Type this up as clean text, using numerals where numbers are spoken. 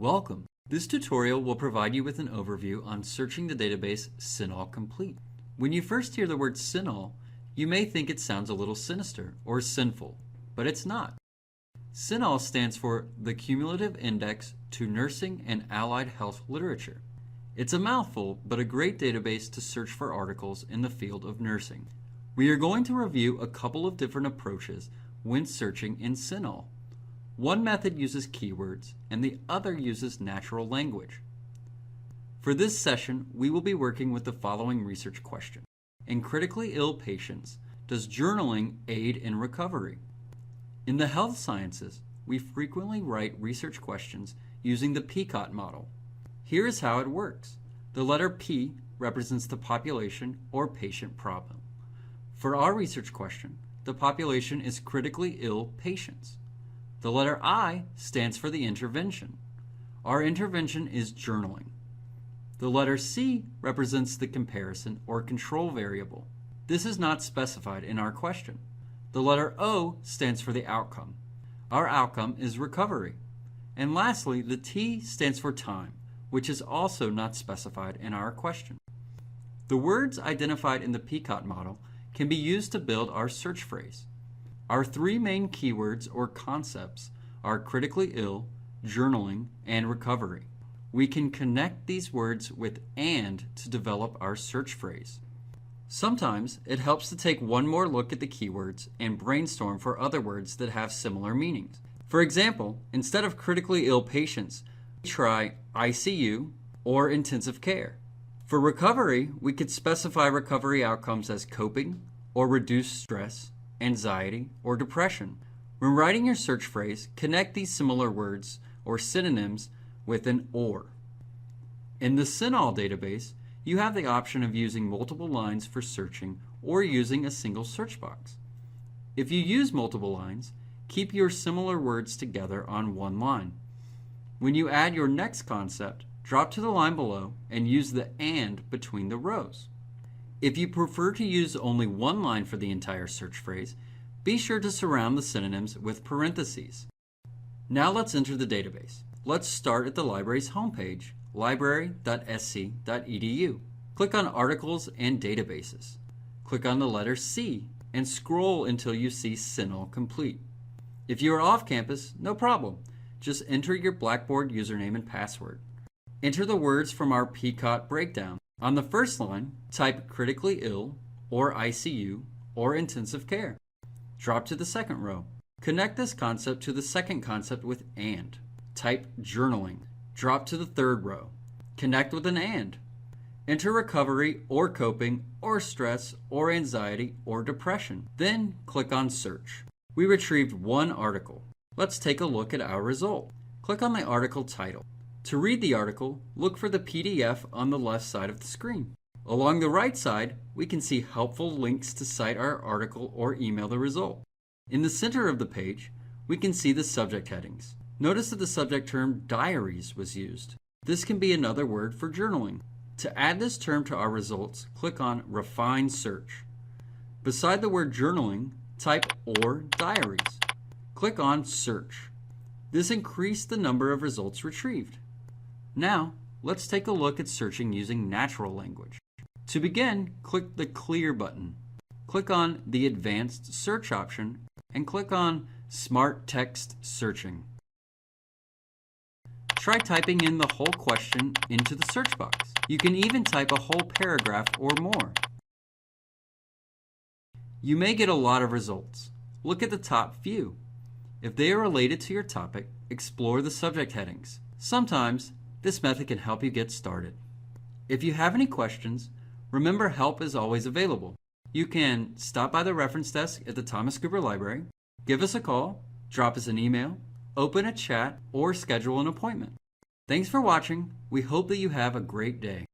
Welcome. This tutorial will provide you with an overview on searching the database CINAHL Complete. When you first hear the word CINAHL, you may think it sounds a little sinister or sinful, but it's not. CINAHL stands for the Cumulative Index to Nursing and Allied Health Literature. It's a mouthful, but a great database to search for articles in the field of nursing. We are going to review a couple of different approaches when searching in CINAHL. One method uses keywords and the other uses natural language. For this session, we will be working with the following research question. In critically ill patients, does journaling aid in recovery? In the health sciences, we frequently write research questions using the PCOT model. Here is how it works. The letter P represents the population or patient problem. For our research question, the population is critically ill patients. The letter I stands for the intervention. Our intervention is journaling. The letter C represents the comparison or control variable. This is not specified in our question. The letter O stands for the outcome. Our outcome is recovery. And lastly, the T stands for time, which is also not specified in our question. The words identified in the PCOT model can be used to build our search phrase. Our three main keywords or concepts are critically ill, journaling, and recovery. We can connect these words with "and" to develop our search phrase. Sometimes it helps to take one more look at the keywords and brainstorm for other words that have similar meanings. For example, instead of critically ill patients, try ICU or intensive care. For recovery, we could specify recovery outcomes as coping or reduced stress, anxiety, or depression. When writing your search phrase, connect these similar words or synonyms with an "or." In the CINAHL database, you have the option of using multiple lines for searching or using a single search box. If you use multiple lines, keep your similar words together on one line. When you add your next concept, drop to the line below and use the "and" between the rows. If you prefer to use only one line for the entire search phrase, be sure to surround the synonyms with parentheses. Now let's enter the database. Let's start at the library's homepage, library.sc.edu. Click on Articles and Databases. Click on the letter C and scroll until you see CINAHL Complete. If you are off campus, no problem. Just enter your Blackboard username and password. Enter the words from our PCOT breakdown. On the first line, type critically ill, or ICU, or intensive care. Drop to the second row. Connect this concept to the second concept with "and." Type journaling. Drop to the third row. Connect with an "and." Enter recovery, or coping, or stress, or anxiety, or depression. Then click on search. We retrieved one article. Let's take a look at our result. Click on the article title. To read the article, look for the PDF on the left side of the screen. Along the right side, we can see helpful links to cite our article or email the result. In the center of the page, we can see the subject headings. Notice that the subject term diaries was used. This can be another word for journaling. To add this term to our results, click on Refine Search. Beside the word journaling, type "or diaries." Click on Search. This increased the number of results retrieved. Now, let's take a look at searching using natural language. To begin, click the Clear button. Click on the Advanced Search option and click on Smart Text Searching. Try typing in the whole question into the search box. You can even type a whole paragraph or more. You may get a lot of results. Look at the top few. If they are related to your topic, explore the subject headings. Sometimes, this method can help you get started. If you have any questions, remember help is always available. You can stop by the reference desk at the Thomas Cooper Library, give us a call, drop us an email, open a chat, or schedule an appointment. Thanks for watching. We hope that you have a great day.